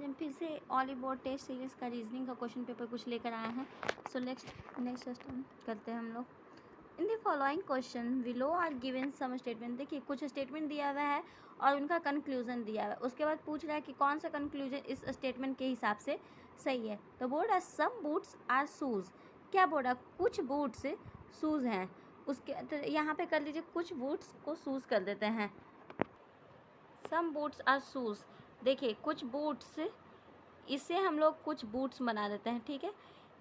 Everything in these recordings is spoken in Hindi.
आज हम फिर से ऑली बोर्ड टेस्ट सीरीज़ का रीजनिंग का क्वेश्चन पेपर कुछ लेकर आए हैं। सो नेक्स्ट करते हैं हम लोग। In the following question below are given some statement. देखिए कुछ स्टेटमेंट दिया हुआ है और उनका कंक्लूजन दिया हुआ है। उसके बाद पूछ रहा है कि कौन सा कंक्लूजन इस स्टेटमेंट के हिसाब से सही है। तो बोल रहा है सम बूट्स आर शूज़। क्या बोल रहा है? कुछ बूट्स शूज़ हैं। उसके तो यहाँ पे कर लीजिए, कुछ बूट्स को शूज़ कर देते हैं। सम बूट्स आर शूज़। देखिए कुछ बूट्स, इससे हम लोग कुछ बूट्स बना देते हैं। ठीक है,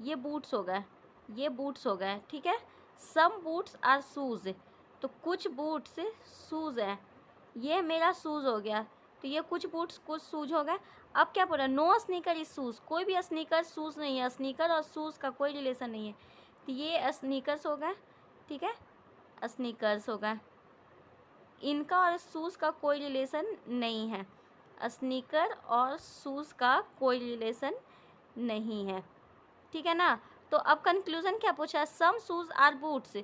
ये बूट्स हो गए, ये बूट्स हो गए। ठीक है, सम बूट्स आर शूज़, तो कुछ बूट्स शूज़ हैं। ये मेरा शूज़ हो गया, तो ये कुछ बूट्स कुछ शूज़ हो गए। अब क्या बोला? No sneaker is shoes. कोई भी स्नीकर शूज़ नहीं है। स्नीकर और शूज़ का कोई रिलेशन नहीं है, तो ये स्नीकर्स हो गए। ठीक है, स्नीकर्स हो गए। इनका और शूज़ का कोई रिलेशन नहीं है। स्नीकर और शूज़ का कोई रिलेशन नहीं है। ठीक है ना। तो अब कंक्लूजन क्या पूछा? सम शूज़ आर बूट्स।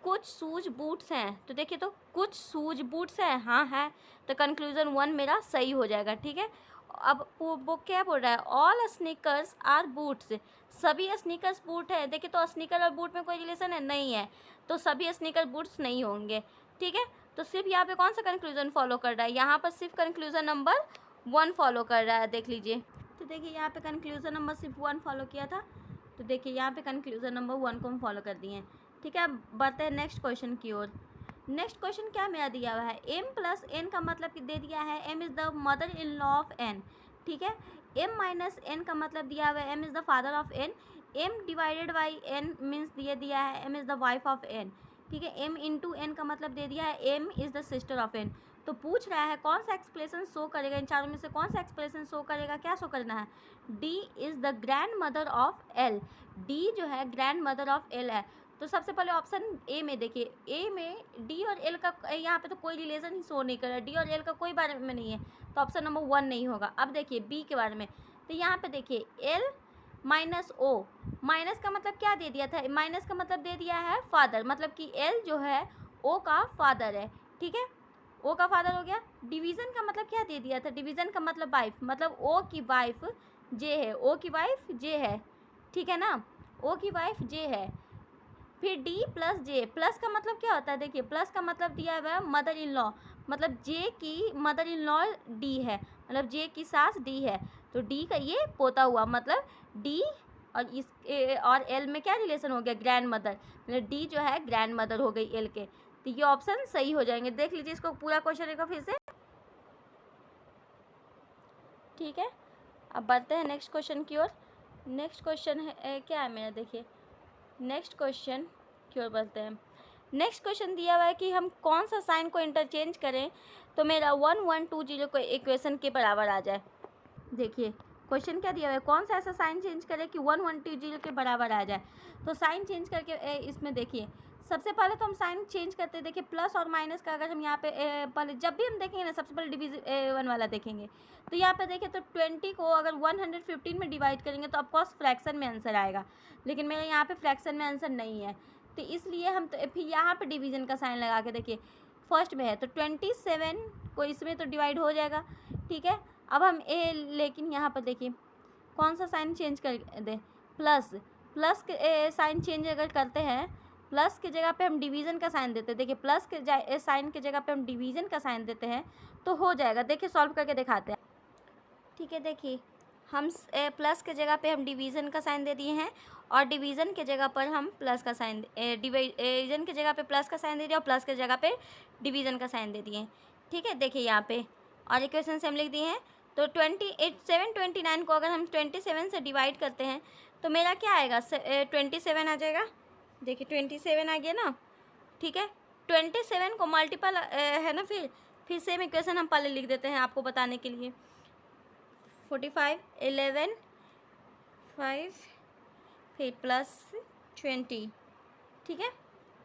कुछ शूज बूट्स हैं। तो देखिए, तो कुछ शूज बूट्स हैं, हाँ है, तो कंक्लूजन 1 मेरा सही हो जाएगा। ठीक है, अब वो क्या बोल रहा है? All sneakers are boots. सभी स्नीकर्स बूट है। देखिए, तो स्नीकर और बूट में कोई रिलेशन है? नहीं है, तो सभी स्नीकर बूट्स नहीं होंगे। ठीक है, तो सिर्फ यहाँ पे कौन सा कंक्लूजन फॉलो कर रहा है? यहाँ पर सिर्फ कंक्लूजन नंबर 1 फॉलो कर रहा है। देख लीजिए, तो देखिए यहाँ पे कंक्लूजन नंबर सिर्फ 1 फॉलो किया था। तो देखिए यहाँ पे कंक्लूजन नंबर 1 को हम फॉलो कर दिए हैं। ठीक है, अब बढ़ते हैं नेक्स्ट क्वेश्चन की ओर। नेक्स्ट क्वेश्चन क्या मेरा दिया हुआ है? m प्लस एन का मतलब दे दिया है m is the mother in law of n। ठीक है, m माइनस एन का मतलब दिया हुआ है m is the father of n। m divided by n means दिया है m is the wife of n। ठीक है, m इंटू एन का मतलब दे दिया है m is the sister of n। तो पूछ रहा है कौन सा एक्सप्रेशन शो करेगा, इन चारों में से कौन सा एक्सप्रेशन शो करेगा? क्या शो करना है? d is the grand mother of l। d जो है ग्रैंड मदर ऑफ l है। तो सबसे पहले ऑप्शन ए में देखिए, ए में डी और एल का यहाँ पे तो कोई रिलेशन ही शो नहीं कर रहा है। डी और एल का कोई बारे में नहीं है, तो ऑप्शन नंबर 1 नहीं होगा। अब देखिए बी के बारे में, तो यहाँ पे देखिए एल माइनस ओ। माइनस का मतलब क्या दे दिया था? माइनस का मतलब दे दिया है फादर, मतलब कि एल जो है ओ का फादर है। ठीक है, ओ का फादर हो गया। डिवीज़न का मतलब क्या दे दिया था? डिवीज़न का मतलब वाइफ, मतलब ओ की वाइफ जे है, ओ की वाइफ जे है। ठीक है ना, ओ की वाइफ जे है। फिर डी प्लस जे, प्लस का मतलब क्या होता है? देखिए प्लस का मतलब दिया हुआ है मदर इन लॉ, मतलब जे की मदर इन लॉ डी है, मतलब जे की सास डी है। तो डी का ये पोता हुआ, मतलब डी और इस और एल में क्या रिलेशन हो गया? ग्रैंड मदर, मतलब डी जो है ग्रैंड मदर हो गई एल के। तो ये ऑप्शन सही हो जाएंगे। देख लीजिए इसको पूरा क्वेश्चन एक बार फिर से। ठीक है, अब बढ़ते हैं नेक्स्ट क्वेश्चन की ओर। नेक्स्ट क्वेश्चन है क्या है मेरा? देखिए नेक्स्ट क्वेश्चन की ओर बढ़ते हैं। नेक्स्ट क्वेश्चन दिया हुआ है कि हम कौन सा साइन को इंटरचेंज करें तो मेरा 1120 को इक्वेशन के बराबर आ जाए। देखिए क्वेश्चन क्या दिया हुआ है? कौन सा ऐसा साइन चेंज करें कि 1120 के बराबर आ जाए। तो साइन चेंज करके इसमें देखिए, सबसे पहले तो हम साइन चेंज करते हैं। देखिए प्लस और माइनस का अगर हम यहाँ पे पहले जब भी हम देखेंगे ना, सबसे पहले डिवीजन वाला देखेंगे। तो यहाँ पे देखिए, तो 20 को अगर 115 में डिवाइड करेंगे तो ऑफकोर्स फ्रैक्शन में आंसर आएगा, लेकिन मेरे यहाँ पे फ्रैक्शन में आंसर नहीं है। तो इसलिए हम तो फिर यहाँ पे डिवीज़न का साइन लगा के देखिए, फर्स्ट में है तो 27 को इसमें तो डिवाइड हो जाएगा। ठीक है, अब हम लेकिन यहाँ पर देखिए कौन सा साइन चेंज कर दे? प्लस, प्लस के साइन चेंज अगर करते हैं, प्लस की जगह पे हम डिवीज़न का साइन देते हैं। देखिए प्लस के साइन की जगह पे हम डिवीज़न का साइन देते हैं तो हो जाएगा। देखिए सॉल्व करके दिखाते हैं। ठीक है, देखिए हम प्लस के जगह पे हम डिवीज़न का साइन दे दिए हैं और डिवीज़न के जगह पर हम प्लस का साइन डिवीज़न के जगह पे प्लस का साइन दे दिया और प्लस के जगह पे डिवीज़न का साइन दे दिए। ठीक है, देखिए यहाँ पे और इक्वेशन से हम लिख दिए हैं। तो 729 को अगर हम 27 से डिवाइड करते हैं तो मेरा क्या आएगा? 27 आ जाएगा। देखिए 27 आ गया ना। ठीक है, 27 को मल्टीपल है ना, फिर सेम इक्वेशन हम पहले लिख देते हैं आपको बताने के लिए। 45 11 5 फिर प्लस 20। ठीक है,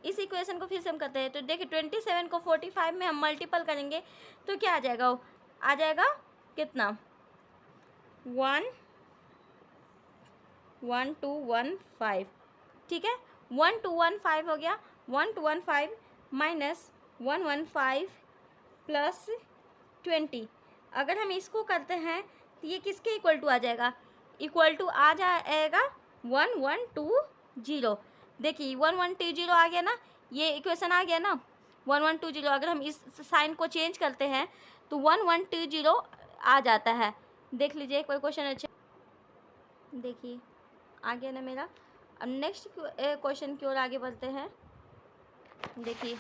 इस इक्वेशन को फिर से हम करते हैं। तो देखिए 27 को 45 में हम मल्टीपल करेंगे तो क्या आ जाएगा? आ जाएगा कितना? 1215। ठीक है, 1215 हो गया। 1215 माइनस 115 प्लस 20। अगर हम इसको करते हैं तो ये किसके इक्वल टू आ जाएगा, इक्वल टू आ जाएगा 1120। देखिए 1120 आ गया ना, ये इक्वेशन आ गया ना 1120। अगर हम इस साइन को चेंज करते हैं तो 1120 आ जाता है। देख लीजिए एक बार क्वेश्चन अच्छा, देखिए आ गया ना मेरा। अब नेक्स्ट क्वेश्चन की ओर आगे बढ़ते हैं। देखिए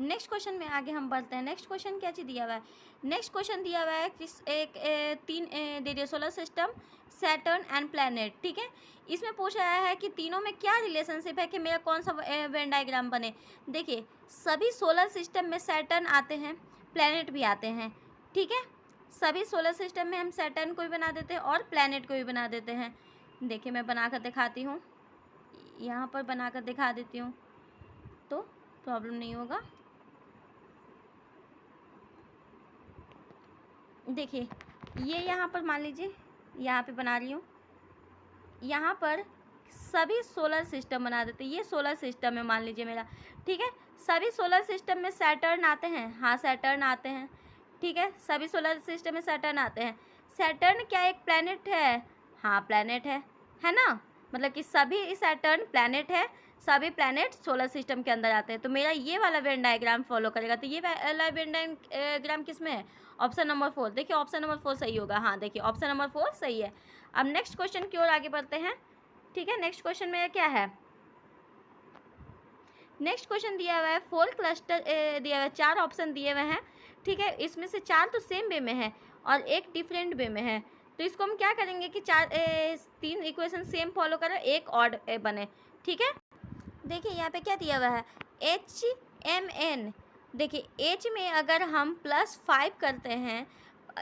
नेक्स्ट क्वेश्चन में आगे हम बढ़ते हैं। नेक्स्ट क्वेश्चन क्या चीज़ दिया हुआ है, नेक्स्ट क्वेश्चन दिया हुआ है किस तीन दे दिया solar system, Saturn and planet. ठीक है, इसमें पूछ रहा है कि तीनों में क्या रिलेशनशिप है कि मेरा कौन सा वेन डायग्राम बने। देखिए सभी सोलर सिस्टम में सैटर्न आते हैं, प्लैनेट भी आते हैं। ठीक है, सभी सोलर सिस्टम में हम सैटर्न को भी बना देते हैं और प्लैनेट को भी बना देते हैं। देखिए मैं बनाकर दिखाती हूँ, यहाँ पर बनाकर दिखा देती हूँ तो प्रॉब्लम नहीं होगा। देखिए ये यहाँ पर मान लीजिए, यहाँ पे बना रही हूँ, यहाँ पर सभी सोलर सिस्टम बना देते हैं। ये सोलर सिस्टम है मान लीजिए मेरा। ठीक है, सभी सोलर सिस्टम में सैटर्न आते हैं, हाँ सैटर्न आते हैं। ठीक है, सभी सोलर सिस्टम में सैटर्न आते हैं। सैटर्न क्या एक प्लैनेट है, हाँ प्लैनेट है ना, मतलब कि सभी सैटर्न प्लैनेट है, सभी प्लैनेट सोलर सिस्टम के अंदर आते हैं। तो मेरा ये वाला वेन डायग्राम फॉलो करेगा। तो ये वाला वेन डायग्राम किस में है, ऑप्शन नंबर 4। देखिए ऑप्शन नंबर 4 सही होगा, हाँ देखिए ऑप्शन नंबर 4 सही है। अब नेक्स्ट क्वेश्चन की ओर आगे बढ़ते हैं। ठीक है, नेक्स्ट क्वेश्चन में क्या है, नेक्स्ट क्वेश्चन दिया हुआ है 4 क्लस्टर दिया हुआ है, 4 ऑप्शन दिए हुए हैं। ठीक है, इसमें से 4 तो सेम वे में है और एक डिफरेंट वे में है। तो इसको हम क्या करेंगे कि 3 इक्वेशन सेम फॉलो करें, एक ऑड बने। ठीक है, देखिए यहाँ पे क्या दिया हुआ है, HMN। देखिए H में अगर हम +5 करते हैं,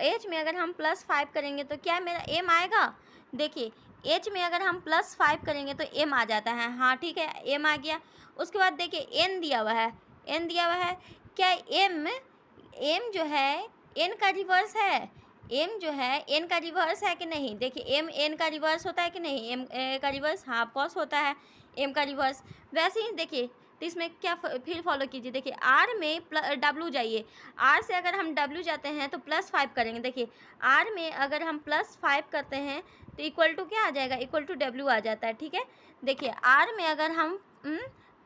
H में अगर हम +5 करेंगे तो क्या मेरा M आएगा। देखिए H में अगर हम +5 करेंगे तो M आ जाता है, हाँ ठीक है M आ गया। उसके बाद देखिए N दिया हुआ है, N दिया हुआ है, क्या M जो है N का रिवर्स है, M जो है N का रिवर्स है कि नहीं। देखिए M N का रिवर्स होता है कि नहीं, M का रिवर्स हाँ ऑफकोर्स होता है, M का रिवर्स। वैसे ही देखिए तो इसमें क्या फिर फॉलो कीजिए। देखिए R में W जाइए, R से अगर हम W जाते हैं तो +5 करेंगे। देखिए R में अगर हम +5 करते हैं तो इक्वल टू क्या आ जाएगा, इक्वल टू W आ जाता है। ठीक है, देखिए R में अगर हम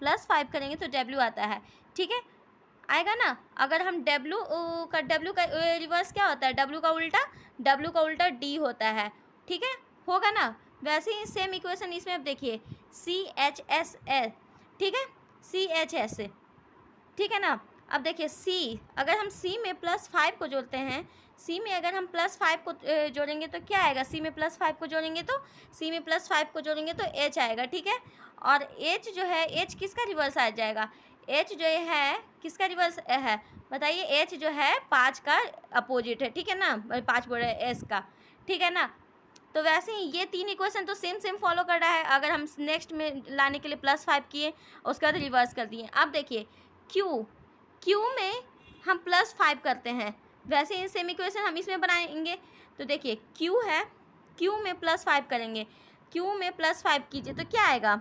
+5 करेंगे तो W आता है। ठीक है, आएगा ना। अगर हम W का रिवर्स क्या होता है, W का उल्टा D होता है। ठीक है, होगा ना। वैसे ही सेम इक्वेशन इसमें अब देखिए CHS, ठीक है CHS, ठीक है ना। अब देखिए C, अगर हम C में +5 को जोड़ते हैं, C में अगर हम +5 को जोड़ेंगे तो क्या आएगा, C में +5 को जोड़ेंगे तो H आएगा। ठीक है, और H जो है, H किसका रिवर्स आ जाएगा, H जो है किसका रिवर्स है बताइए, H जो है 5 का अपोजिट है। ठीक है ना, 5 बोल रहे हैं S का। ठीक है ना, तो वैसे ही ये 3 इक्वेशन तो सेम फॉलो कर रहा है। अगर हम नेक्स्ट में लाने के लिए +5 किए, उसके बाद रिवर्स कर दिए। अब देखिए Q में हम +5 करते हैं, वैसे ही सेम इक्वेशन हम इसमें बनाएंगे। तो देखिए Q है, Q में +5 करेंगे, Q में +5 कीजिए तो क्या आएगा,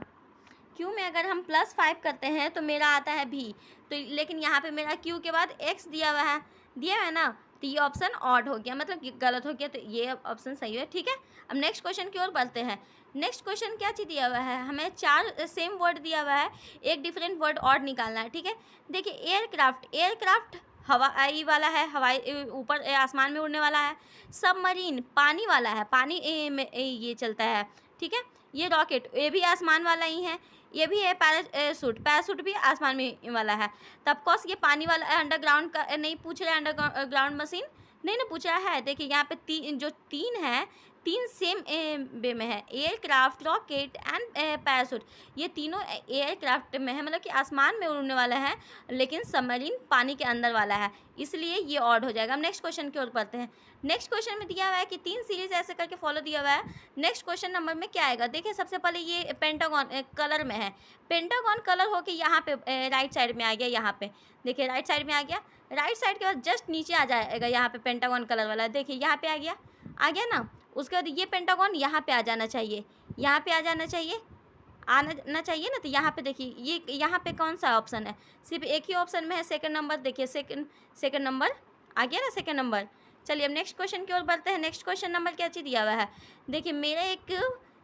Q में अगर हम +5 करते हैं तो मेरा आता है V। तो लेकिन यहाँ पे मेरा Q के बाद X दिया हुआ है ना, तो ये ऑप्शन ऑड हो गया, मतलब ये गलत हो गया, तो ये ऑप्शन सही है। ठीक है, अब नेक्स्ट क्वेश्चन की ओर बढ़ते हैं। नेक्स्ट क्वेश्चन क्या चीज़ दिया हुआ है, हमें 4 सेम वर्ड दिया हुआ है, एक डिफरेंट वर्ड ऑड निकालना है। ठीक है, देखिए एयरक्राफ्ट हवाई वाला है, हवाई ऊपर आसमान में उड़ने वाला है। सबमरीन पानी वाला है, पानी में ये चलता है। ठीक है, ये रॉकेट ये भी आसमान वाला ही है। ये भी है पैराशूट भी आसमान में वाला है। तब कोर्स ये पानी वाला अंडरग्राउंड का नहीं पूछ रहा है, अंडरग्राउंड मशीन नहीं ना पूछ रहा है। देखिए यहाँ पे जो तीन है, 3 सेम वे में है, एयरक्राफ्ट, रॉकेट एंड पैराशूट। ये तीनों एयरक्राफ्ट में है, मतलब कि आसमान में उड़ने वाला है, लेकिन सबमरीन पानी के अंदर वाला है, इसलिए ये ऑड हो जाएगा। हम नेक्स्ट क्वेश्चन की ओर बढ़ते हैं। नेक्स्ट क्वेश्चन में दिया हुआ है कि 3 सीरीज ऐसे करके फॉलो दिया हुआ है। नेक्स्ट क्वेश्चन नंबर में क्या आएगा, देखिए सबसे पहले ये पेंटागन कलर में है, पेंटागन कलर होके यहाँ पे राइट साइड में आ गया। यहाँ पे देखिए राइट साइड में आ गया, राइट साइड के बाद जस्ट नीचे आ जाएगा यहाँ पे पेंटागन कलर वाला। देखिए यहाँ पे आ गया ना। उसके बाद ये पेंटागन यहाँ पे आ जाना चाहिए, यहाँ पे आ जाना चाहिए, आना चाहिए ना। तो यहाँ पे देखिए ये यहाँ पे कौन सा ऑप्शन है, सिर्फ एक ही ऑप्शन में है, सेकंड नंबर। देखिए सेकंड नंबर आ गया ना, सेकंड नंबर चलिए अब नेक्स्ट क्वेश्चन की ओर बढ़ते हैं। नेक्स्ट क्वेश्चन नंबर क्या चीज़ दिया हुआ है, देखिए मेरा एक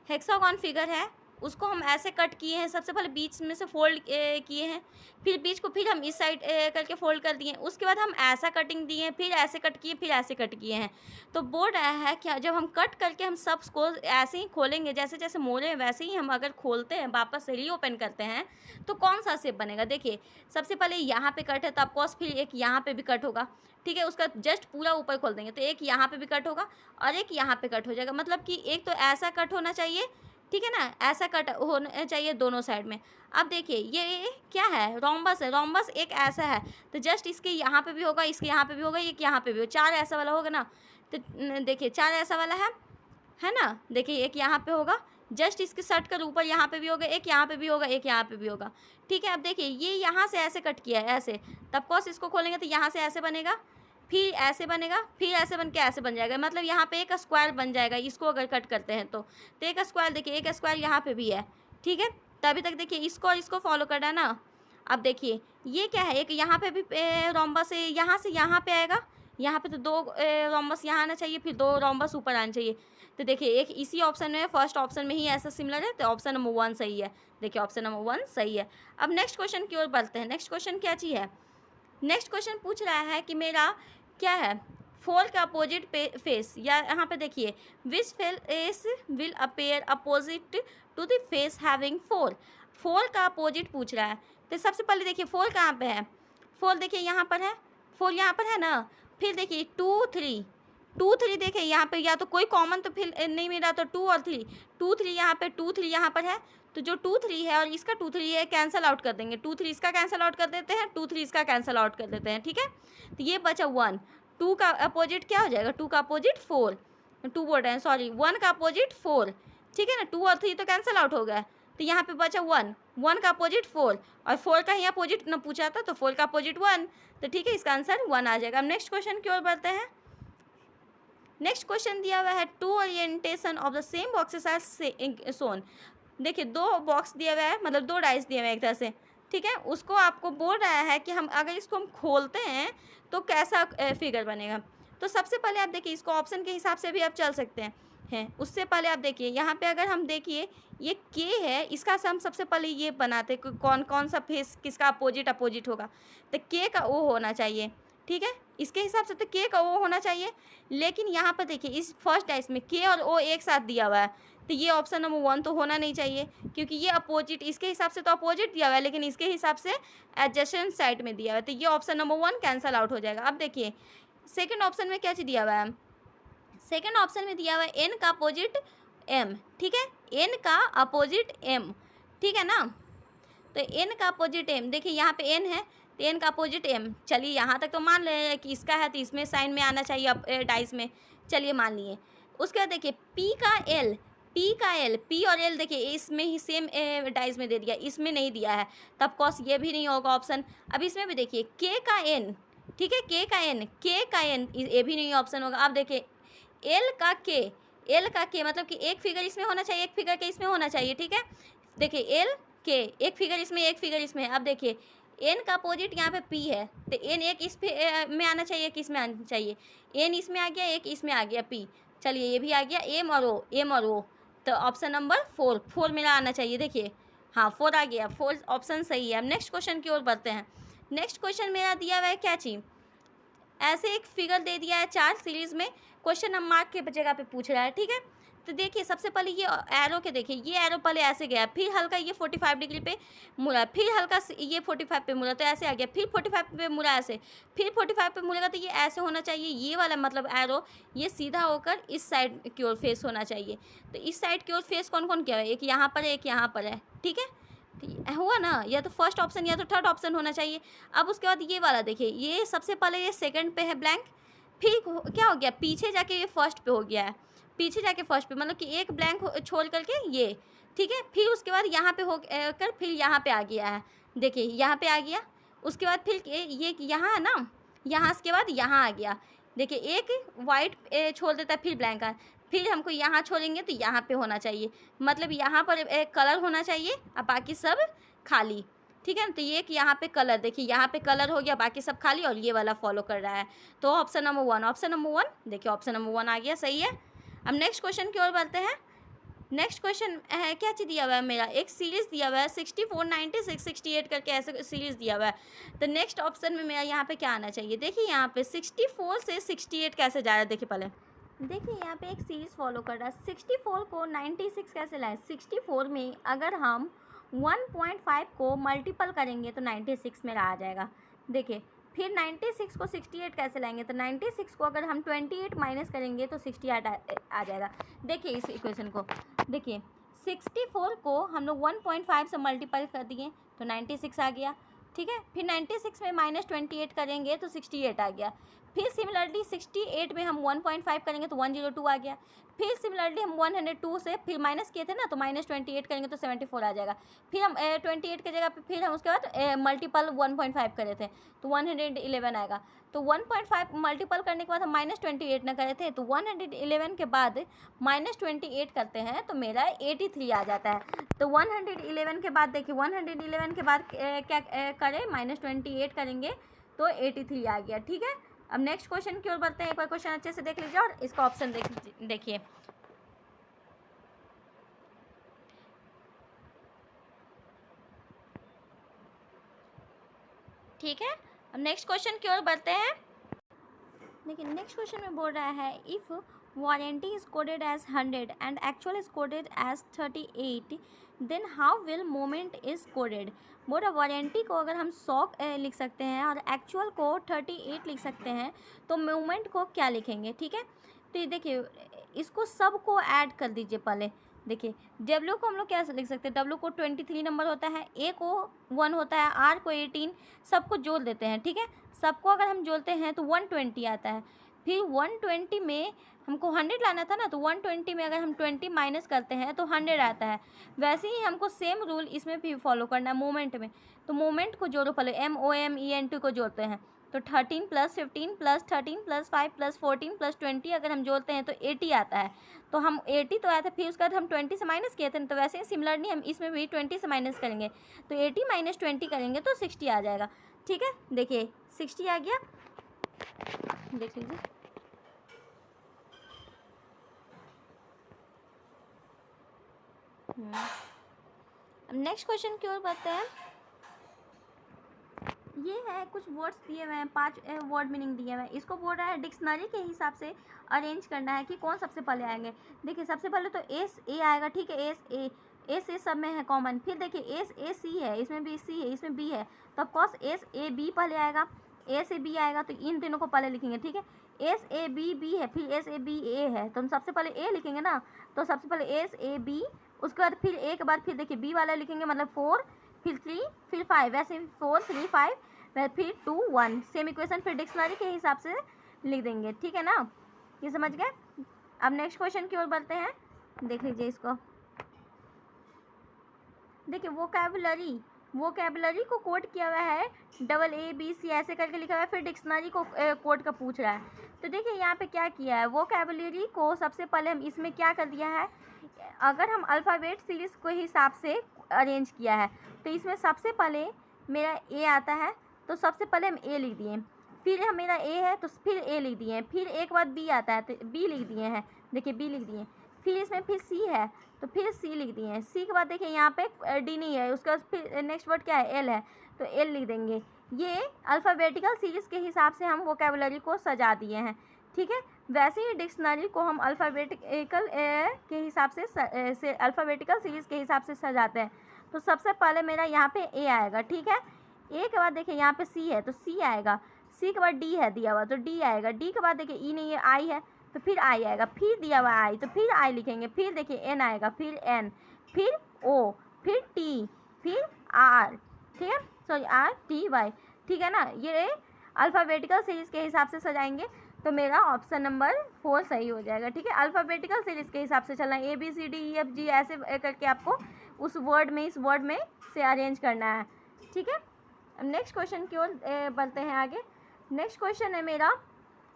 हेक्सागोन फिगर है, उसको हम ऐसे कट किए हैं, सबसे पहले बीच में से फोल्ड किए हैं, फिर बीच को फिर हम इस साइड करके फोल्ड कर दिए, उसके बाद हम ऐसा कटिंग दिए, फिर ऐसे कट किए, फिर ऐसे कट किए हैं। तो बोल रहा है कि जब हम कट करके हम सब को ऐसे ही खोलेंगे, जैसे जैसे मोड़े हैं वैसे ही हम अगर खोलते हैं, वापस से रीओपन करते हैं, तो कौन सा शेप बनेगा। देखिए सबसे पहले यहाँ पे कट है, तो ऑफकोर्स फिर एक यहाँ पे भी कट होगा, ठीक है, उसका जस्ट पूरा ऊपर खोल देंगे तो एक यहाँ पे भी कट होगा और एक यहाँ पे कट हो जाएगा। मतलब कि एक तो ऐसा कट होना चाहिए, ठीक है ना, ऐसा कट होना चाहिए दोनों साइड में। अब देखिए ये क्या है, रोम्बस है, रोम्बस एक ऐसा है, तो जस्ट इसके यहाँ पे भी होगा, इसके यहाँ पे भी होगा, एक यहाँ पे भी होगा, चार ऐसा वाला होगा ना। तो देखिए चार ऐसा वाला है ना, देखिए एक यहाँ पे होगा, जस्ट इसके सट कर ऊपर यहाँ पे भी होगा, एक यहाँ पे भी होगा, एक यहाँ पे भी होगा, ठीक है। अब देखिए ये यहाँ से ऐसे कट किया है ऐसे, तब कोस इसको खोलेंगे तो यहाँ से ऐसे बनेगा, फिर ऐसे बनेगा, फिर ऐसे बन के ऐसे बन जाएगा, मतलब यहाँ पे एक स्क्वायर बन जाएगा इसको अगर कट करते हैं तो एक स्क्वायर, देखिए एक स्क्वायर यहाँ पे भी है, ठीक है। तो अभी तक देखिए इसको और इसको फॉलो करना है ना। अब देखिए ये क्या है, एक यहाँ पे भी रोम्बस से यहाँ पे आएगा, यहाँ पे तो दो रोम्बस यहाँ आना चाहिए, फिर दो रोम्बस ऊपर आना चाहिए। तो देखिए एक इसी ऑप्शन में, फर्स्ट ऑप्शन में ही ऐसा सिमिलर है, तो ऑप्शन नंबर 1 सही है। देखिए ऑप्शन नंबर 1 सही है। अब नेक्स्ट क्वेश्चन की ओर बढ़ते हैं। नेक्स्ट क्वेश्चन क्या चीज़ है, नेक्स्ट क्वेश्चन पूछ रहा है कि मेरा क्या है, फोर का अपोजिट फेस, या यहाँ पे देखिए which face will appear opposite to the face having four, four का अपोजिट पूछ रहा है। तो सबसे पहले देखिए फोर कहाँ पे है, फोर देखिए यहाँ पर है, फोर यहाँ पर है ना। फिर देखिए 2 3 देखिए यहाँ पे, या तो कोई कॉमन तो फिर नहीं मिला, तो 2 और 3, 2 3 यहाँ पे, 2 3 यहाँ पर है, तो जो 2 3 है और इसका 2 3 है कैंसिल आउट कर देंगे, 2 3 इसका कैंसिल आउट कर देते हैं, 2 3 इसका कैंसिल आउट कर देते हैं, ठीक है। तो ये बचा 1, 2 का अपोजिट क्या हो जाएगा, 2 का अपोजिट 4, 2 बोल रहे हैं सॉरी, 1 का अपोजिट 4, ठीक है ना, 2 और 3 तो कैंसिल आउट हो गया, तो यहाँ पे बचा 1, 1 का अपोजिट 4 और 4 का ही अपोजिट ना पूछा था, तो 4 का अपोजिट 1, तो ठीक है इसका आंसर 1 आ जाएगा। अब नेक्स्ट क्वेश्चन की ओर बढ़ते हैं। नेक्स्ट क्वेश्चन दिया हुआ है, two orientation of the same boxes are shown. देखिए दो बॉक्स दिया हुआ है, मतलब दो डाइस दिए हुए हैं एक तरह से, ठीक है, उसको आपको बोल रहा है कि हम अगर इसको हम खोलते हैं तो कैसा फिगर बनेगा। तो सबसे पहले आप देखिए इसको ऑप्शन के हिसाब से भी आप चल सकते हैं। उससे पहले आप देखिए यहाँ पे अगर हम देखिए ये के है, इसका हम सबसे पहले ये बनाते हैं कौन कौन सा फेस किसका अपोजिट होगा, तो के का ओ होना चाहिए, ठीक है, इसके हिसाब से तो के का ओ होना चाहिए। लेकिन यहाँ पर देखिए इस फर्स्ट डाइस में के और ओ एक साथ दिया हुआ है, तो ये ऑप्शन नंबर 1 तो होना नहीं चाहिए, क्योंकि ये अपोजिट, इसके हिसाब से तो अपोजिट दिया हुआ है, लेकिन इसके हिसाब से एडजेसेंट साइड में दिया हुआ है, तो ये ऑप्शन नंबर 1 कैंसिल आउट हो जाएगा। अब देखिए सेकंड ऑप्शन में क्या चीज़ दिया हुआ है, सेकंड ऑप्शन में दिया हुआ है एन का अपोजिट एम, ठीक है, एन का अपोजिट एम, ठीक है ना। तो एन का अपोजिट एम, देखिए यहाँ पे एन है तो एन का अपोजिट एम, चलिए यहाँ तक तो मान ले कि इसका है तो इसमें साइन में आना चाहिए डाइस में, चलिए मान लिए। उसके बाद देखिए पी का एल, पी और एल देखिए इसमें ही सेम डाइस में दे दिया, इसमें नहीं दिया है, तब कॉस ये भी नहीं होगा ऑप्शन। अब इसमें भी देखिए के का एन, ठीक है, के का एन ये भी नहीं ऑप्शन होगा। अब देखिए एल का के मतलब कि एक फिगर इसमें होना चाहिए, एक फिगर के इसमें होना चाहिए, ठीक है। देखिए एल के एक फिगर इसमें, एक फिगर इसमें। अब देखिए एन का अपोजिट यहाँ पे पी है, तो एन एक इस पे में आना चाहिए, एक इसमें आना चाहिए, एन इसमें आ गया, एक इसमें आ गया पी, चलिए ये भी आ गया एम और ओ, तो ऑप्शन नंबर 4 मेरा आना चाहिए। देखिए हाँ 4 आ गया, 4 ऑप्शन सही है। अब नेक्स्ट क्वेश्चन की ओर बढ़ते हैं। नेक्स्ट क्वेश्चन मेरा दिया हुआ है क्या चीज़, ऐसे एक फिगर दे दिया है 4 सीरीज़ में, क्वेश्चन हम मार्क के जगह पे पूछ रहा है, ठीक है। तो देखिए सबसे पहले ये एरो के देखिए, ये एरो पहले ऐसे गया, फिर हल्का ये 45 डिग्री पे मुड़ा, फिर हल्का ये 45 पे मुड़ा तो ऐसे आ गया, फिर 45 पे मुड़ा ऐसे, फिर 45 पे मुड़ेगा तो ये ऐसे होना चाहिए, ये वाला मतलब एरो ये सीधा होकर इस साइड की ओर फेस होना चाहिए। तो इस साइड की ओर फेस कौन कौन क्या है, एक यहाँ पर है, एक यहाँ पर है, ठीक है, हुआ ना, या तो फर्स्ट ऑप्शन या तो थर्ड ऑप्शन होना चाहिए। अब उसके बाद ये वाला देखिए, ये सबसे पहले ये सेकंड पे है ब्लैंक, फिर क्या हो गया पीछे जाके ये फर्स्ट पे हो गया है, पीछे जाके फर्स्ट पे, मतलब कि एक ब्लैंक छोड़ करके ये, ठीक है, फिर उसके बाद यहाँ पे हो कर फिर यहाँ पे आ गया है, देखिए यहाँ पे आ गया, उसके बाद फिर ये यहाँ है ना, यहाँ के बाद यहाँ आ गया, देखिए एक वाइट छोड़ देता है फिर ब्लैंक है, फिर हमको यहाँ छोड़ेंगे तो यहाँ पे होना चाहिए, मतलब यहाँ पर एक कलर होना चाहिए और बाकी सब खाली, ठीक है ना। तो ये कि यहाँ पे कलर, देखिए यहाँ पे कलर हो गया, बाकी सब खाली और ये वाला फॉलो कर रहा है। तो ऑप्शन नंबर 1, ऑप्शन नंबर 1, देखिए ऑप्शन नंबर 1 आ गया, सही है। अब नेक्स्ट क्वेश्चन की ओर बढ़ते हैं। नेक्स्ट क्वेश्चन है, क्या चीज़ दिया हुआ है मेरा, एक सीरीज़ दिया हुआ है 64, 96, 68 करके ऐसे सीरीज़ दिया हुआ है। तो नेक्स्ट ऑप्शन में मेरा यहाँ पे क्या आना चाहिए, देखिए यहाँ पे 64 से 68 कैसे जा रहा है, देखिए पहले देखिए यहाँ पे एक सीरीज़ फॉलो कर रहा है। 64 को 96 कैसे लाए, 64 में अगर हम 1.5 को मल्टीपल करेंगे तो 96 मेरा आ जाएगा। देखिए फिर 96 को 68 कैसे लाएंगे, तो 96 को अगर हम 28 माइनस करेंगे तो 68 आ जाएगा। देखिए इस इक्वेशन को, देखिए 64 को हम लोग 1.5 से मल्टीपल कर दिए तो 96 आ गया, ठीक है। फिर 96 में -28 करेंगे तो 68 आ गया। फिर सिमिलरली 68 में हम 1.5 करेंगे तो 102 आ गया। फिर सिमिलरली हम 102 से फिर माइनस किए थे ना, तो -28 करेंगे तो 74 आ जाएगा। फिर हम 28 की जगह पे फिर हम उसके बाद मल्टीपल 1.5 करे थे तो 111 आएगा। तो 1.5 मल्टीपल करने के बाद हम -28 ना करे थे, तो 111 के बाद -28 करते हैं तो मेरा 83 आ जाता है। तो 111 के बाद देखिए 111 के बाद क्या करें, -28 करेंगे तो 83 आ गया, ठीक है। अब नेक्स्ट क्वेश्चन की ओर बढ़ते हैं। एक बार क्वेश्चन अच्छे से देख लीजिए और इसका ऑप्शन देखिए। ठीक है, अब नेक्स्ट क्वेश्चन की ओर बढ़ते हैं। देखिए नेक्स्ट क्वेश्चन में बोल रहा है, if warranty is coded as 100 and actual is coded as 38 then how will moment is coded. बोल रहा वारंटी को अगर हम 100 लिख सकते हैं और एक्चुअल को 38 लिख सकते हैं तो मोमेंट को क्या लिखेंगे, ठीक है। तो ये देखिए इसको सब को ऐड कर दीजिए पहले। देखिए W को हम लोग क्या लिख सकते हैं, W को 23 नंबर होता है, A को 1 होता है, R को 18, सबको जोड़ देते हैं, ठीक है। सबको अगर हम जोड़ते हैं तो 120 आता है। फिर 120 में हमको 100 लाना था ना, तो 120 में अगर हम 20 माइनस करते हैं तो 100 आता है। वैसे ही हमको सेम रूल इसमें भी फॉलो करना है मोमेंट में। तो मोमेंट को जोड़ो पहले, MOMENT को जोड़ते हैं तो 13 + 15 + 13 + 5 + 14 + 20 अगर हम जोड़ते हैं तो 80 आता है। तो हम 80 तो आया था, फिर उसके बाद हम 20 से माइनस किए थे, तो वैसे ही सिमिलरली हम इसमें भी 20 से माइनस करेंगे तो 80 - 20 करेंगे तो 60 आ जाएगा, ठीक है। देखिए 60 आ गया, देख लीजिए। अब नेक्स्ट क्वेश्चन की ओर बढ़ते हैं। ये है कुछ वर्ड्स दिए हुए हैं, 5 वर्ड मीनिंग दिए हुए हैं। इसको बोल रहा है डिक्शनरी के हिसाब से अरेंज करना है कि कौन सबसे पहले आएंगे। देखिए सबसे पहले तो SA आएगा, ठीक है। एस सब में है कॉमन। फिर देखिए SAC है, इसमें भी C है, इसमें B है, तो ऑफकोर्स SAB पहले आएगा, A से B आएगा, तो इन तीनों को पहले लिखेंगे, ठीक है। SABB है, फिर SABA है, तो हम सबसे पहले A लिखेंगे ना, तो सबसे पहले SAB, उसके बाद फिर A के बाद फिर देखिए B वाला लिखेंगे, मतलब 4, फिर 3, फिर 5, वैसे 4, 3, 5, फिर 2, 1, सेम इक्वेशन फिर डिक्शनरी के हिसाब से लिख देंगे, ठीक है ना। ये समझ गए। अब नेक्स्ट क्वेश्चन की ओर बढ़ते हैं, देख लीजिए इसको। देखिए वोकैबुलरी को कोड किया हुआ है, AABC ऐसे करके लिखा हुआ है, फिर डिक्शनरी को कोड का पूछ रहा है। तो देखिए यहाँ पे क्या किया है, वोकैबुलरी को सबसे पहले हम इसमें क्या कर दिया है, अगर हम अल्फ़ाबेट सीरीज़ के हिसाब से अरेंज किया है तो इसमें सबसे पहले मेरा A आता है, तो सबसे पहले हम A लिख दिए, फिर मेरा A है तो फिर A लिख दिए, फिर एक बार B आता है तो B लिख दिए हैं, देखिए B लिख दिए। फिर इसमें फिर C है तो फिर C लिख दिए हैं। C के बाद देखिए यहाँ पे D नहीं है, उसका फिर नेक्स्ट वर्ड क्या है, L है, तो L लिख देंगे। ये अल्फ़ाबेटिकल सीरीज़ के हिसाब से हम वोकैबुलरी को सजा दिए हैं, ठीक है। वैसे ही डिक्शनरी को हम अल्फ़ाबेटिकल के हिसाब से अल्फ़ाबेटिकल सीरीज़ के हिसाब से सजाते हैं। तो सबसे पहले मेरा यहाँ पे A आएगा, ठीक है। A के बाद देखिए यहाँ पे C है तो C आएगा, C के बाद D है दिया हुआ तो D आएगा, D के बाद देखिए E नहीं है, I है तो फिर I आएगा, फिर दिया हुआ I तो फिर I लिखेंगे, फिर देखिए N आएगा, फिर N, फिर O, फिर T, फिर R, ठीक है, सॉरी RTY, ठीक है ना। ये अल्फ़ाबेटिकल सीरीज़ के हिसाब से सजाएंगे तो मेरा ऑप्शन नंबर 4 सही हो जाएगा, ठीक है। अल्फ़ाबेटिकल सीरीज़ के हिसाब से चलना है, ABCDEFG ऐसे करके आपको उस वर्ड में इस वर्ड में से अरेंज करना है, ठीक है। अब नेक्स्ट क्वेश्चन की ओर बढ़ते हैं आगे। नेक्स्ट क्वेश्चन है मेरा,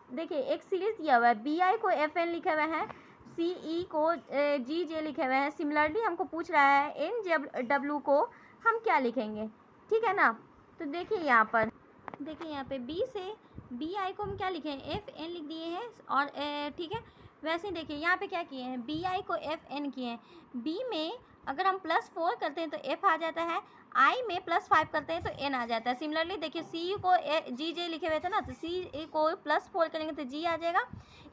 देखिए एक सीरीज़ दिया हुआ है, BI को FN लिखे हुए हैं, CE को GJ लिखे हुए हैं। सिमिलरली हमको पूछ रहा है NW को हम क्या लिखेंगे, ठीक है ना। तो देखिए यहाँ पे बी से बी आई को हम क्या लिखे हैं, एफ एन लिख दिए हैं। और ठीक है, वैसे ही देखिए यहाँ पे क्या किए हैं, बी आई को एफ एन किए हैं। बी में अगर हम +4 करते हैं तो एफ आ जाता है, आई में +5 करते हैं तो एन आ जाता है। सिमिलरली देखिए सी को जी जे लिखे हुए थे ना, तो सी को +4 करेंगे तो जी आ जाएगा,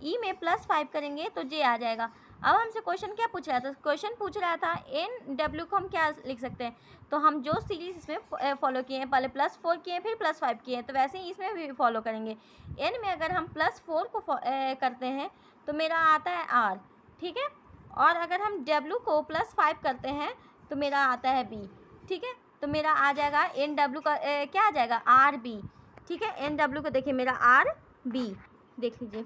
ई में +5 करेंगे तो जे आ जाएगा। अब हमसे क्वेश्चन क्या पूछ रहा था, क्वेश्चन पूछ रहा था एन डब्ल्यू को हम क्या लिख सकते हैं। तो हम जो सीरीज इसमें फॉलो किए हैं, पहले +4 किए हैं फिर +5 किए हैं, तो वैसे ही इसमें भी फॉलो करेंगे। एन में अगर हम +4 को करते हैं तो मेरा आता है आर, ठीक है। और अगर हम डब्ल्यू को +5 करते हैं तो मेरा आता है बी, ठीक है। तो मेरा आ जाएगा एन डब्ल्यू का क्या आ जाएगा, आर बी, ठीक है। एन डब्ल्यू को देखिए मेरा आर बी, देख लीजिए।